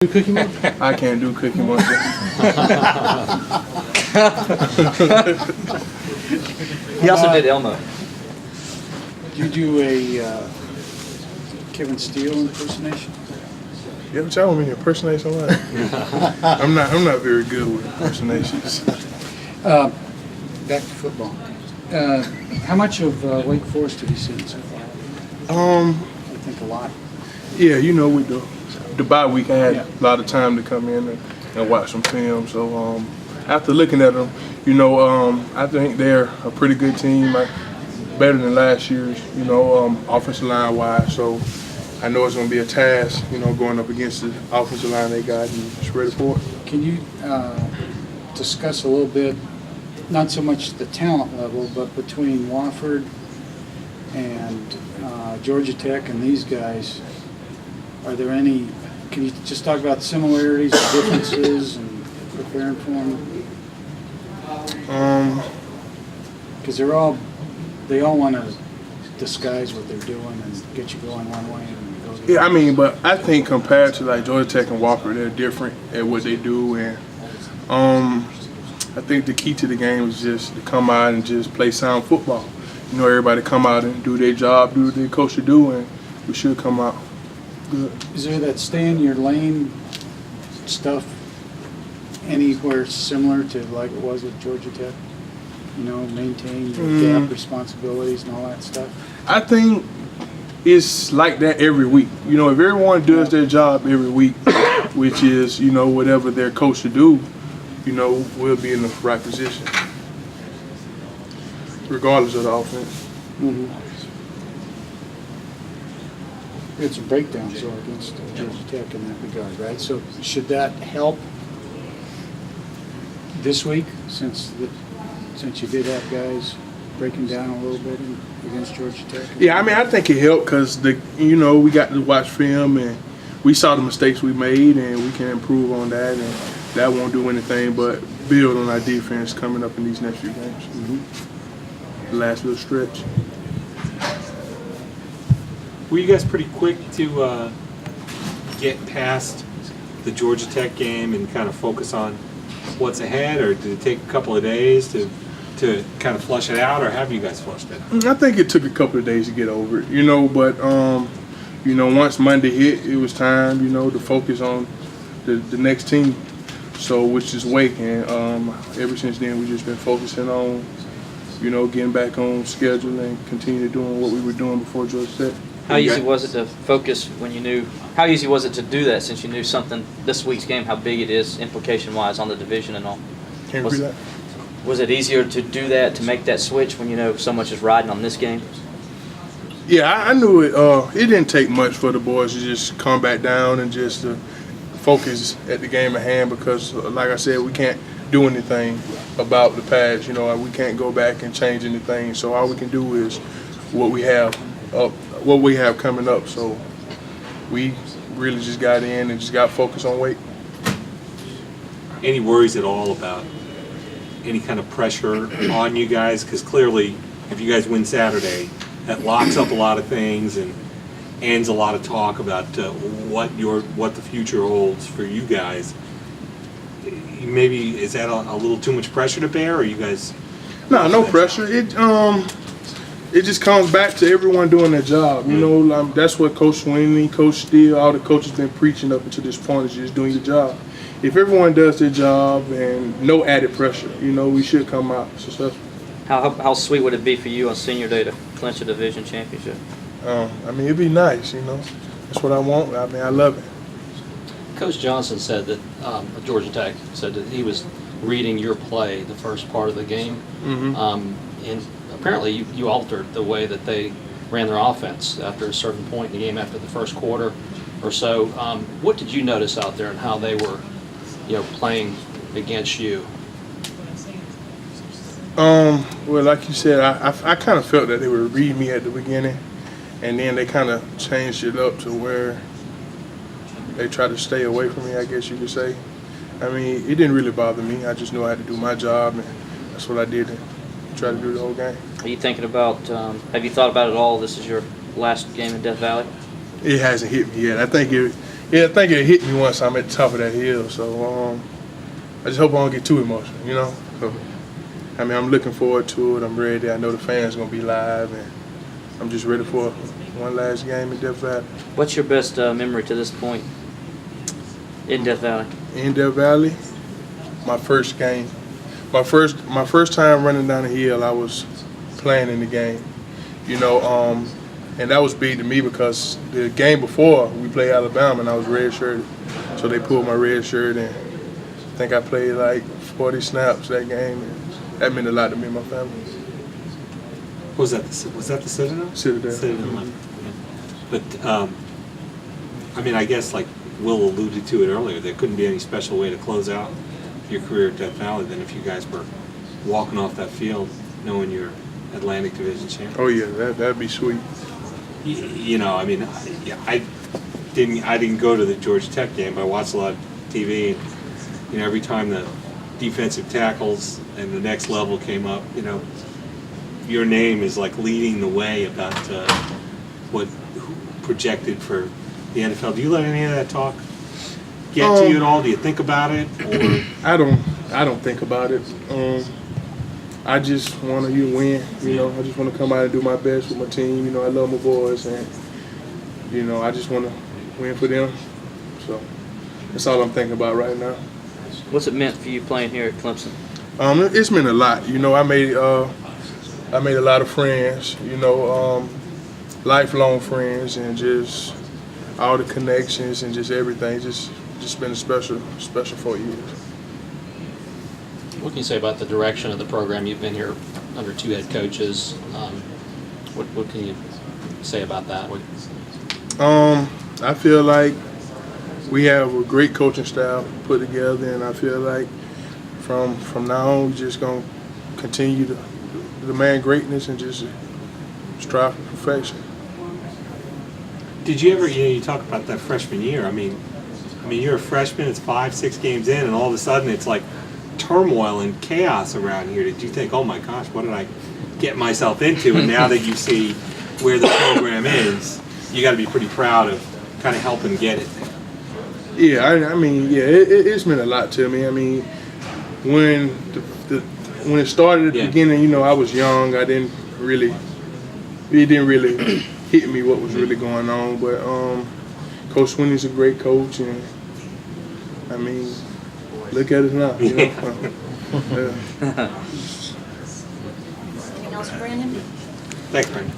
Cookie Monster? I can't do Cookie Monster. He also did Elmo. Did you do a Kevin Steele impersonation? Yeah, but y'all want me to impersonate somebody? I'm not very good with impersonations. Back to football. How much of Wake Forest have you seen so far? I think a lot. Yeah, you know, with the bye week, I had a lot of time to come in and watch some film. So after looking at them, you know, I think they're a pretty good team, better than last year's, you know, offensive line wise. So I know it's going to be a task, you know, going up against the offensive line they got and just ready for it. Can you discuss a little bit, not so much the talent level, but between Wofford and Georgia Tech and these guys, are there any, can you just talk about similarities and differences and preparing for them? Because they all want to disguise what they're doing and get you going one way and go the other. Yeah, I mean, but I think compared to like Georgia Tech and Walker, they're different at what they do, and I think the key to the game is just to come out and just play sound football. You know, everybody come out and do their job, do what their coach should do, and we should come out good. Is there that stay in your lane stuff anywhere similar to like it was with Georgia Tech? You know, maintain your gap responsibilities and all that stuff? I think it's like that every week. You know, if everyone does their job every week, which is, you know, whatever their coach should do, you know, we'll be in the right position, regardless of the offense. We had some breakdowns though against Georgia Tech in that regard, right? So should that help this week, since you did have guys breaking down a little bit against Georgia Tech? Yeah, I mean, I think it helped because you know, we got to watch film and we saw the mistakes we made and we can improve on that, and that won't do anything but build on our defense coming up in these next few games. The last little stretch. Were you guys pretty quick to get past the Georgia Tech game and kind of focus on what's ahead, or did it take a couple of days to kind of flush it out, or have you guys flushed it out? I think it took a couple of days to get over it, you know, but you know, once Monday hit, it was time, you know, to focus on the next team, so which is Wake, and ever since then we've just been focusing on, you know, getting back on schedule and continue doing what we were doing before Georgia Tech. How easy was it to focus when you knew, how easy was it to do that since you knew something, this week's game, how big it is implication-wise on the division and all? Can't repeat that? Was it easier to do that, to make that switch when you know so much is riding on this game? Yeah, I knew it. It didn't take much for the boys to just come back down and just focus at the game at hand, because, like I said, we can't do anything about the past. You know, we can't go back and change anything. So all we can do is what we have coming up. So we really just got in and just got focused on Wake. Any worries at all about any kind of pressure on you guys? Because clearly, if you guys win Saturday, that locks up a lot of things and ends a lot of talk about what the future holds for you guys. Maybe is that a little too much pressure to bear, or you guys? No pressure. It just comes back to everyone doing their job. You know, that's what Coach Sweeney, Coach Steele, all the coaches been preaching up until this point, is just doing your job. If everyone does their job and no added pressure, you know, we should come out successful. How sweet would it be for you on senior day to clinch a division championship? I mean, it'd be nice, you know. That's what I want. I mean, I love it. Coach Johnson said that, Georgia Tech said that he was reading your play the first part of the game. And apparently you altered the way that they ran their offense after a certain point in the game, after the first quarter or so. What did you notice out there and how they were, you know, playing against you? Well, like you said, I kind of felt that they would read me at the beginning, and then they kind of changed it up to where they try to stay away from me, I guess you could say. I mean, it didn't really bother me. I just knew I had to do my job, and that's what I did and try to do the whole game. Are you thinking about, have you thought about it all? This is your last game in Death Valley? It hasn't hit me yet. I think Yeah, I think it hit me once I'm at the top of that hill. So I just hope I don't get too emotional, you know. So, I mean, I'm looking forward to it. I'm ready. I know the fans gonna be live, and I'm just ready for one last game in Death Valley. What's your best memory to this point in Death Valley? In Death Valley, my first game, my first time running down the hill, I was playing in the game, you know, and that was big to me because the game before we played Alabama and I was red shirted, so they pulled my red shirt and I think I played like 40 snaps that game, and that meant a lot to me and my family. Was that the Citadel? Citadel. Citadel. But I mean, I guess like Will alluded to it earlier, there couldn't be any special way to close out your career at Death Valley than if you guys were walking off that field knowing you're Atlantic Division champion. Oh yeah, that'd be sweet. You know, I mean, I didn't go to the Georgia Tech game, but I watched a lot of TV, and you know, every time the defensive tackles and the next level came up, you know, your name is like leading the way about what projected for the NFL. Do you let any of that talk get to you at all? Do you think about it? Or? I don't think about it. I just want to win. You know, I just want to come out and do my best with my team. You know, I love my boys, and you know, I just want to win for them. So that's all I'm thinking about right now. What's it meant for you playing here at Clemson? It's meant a lot. You know, I made a lot of friends. You know, lifelong friends, and just all the connections and just everything. Just been a special 4 years. What can you say about the direction of the program? You've been here under 2 head coaches. What can you say about that? I feel like we have a great coaching staff put together, and I feel like from now on, we're just going to continue to demand greatness and just strive for perfection. Did you ever, you talk about that freshman year. I mean, you're a freshman, it's 5-6 games in, and all of a sudden it's like turmoil and chaos around here. Did you think, oh my gosh, what did I get myself into? And now that you see where the program is, you got to be pretty proud of kind of helping get it there. Yeah, it's meant a lot to me. I mean, when it started at the beginning, you know, I was young. It didn't really hit me what was really going on. But Coach Swinney's a great coach, and I mean, look at us now. You know? Anything else, Brandon? Thanks, Brandon.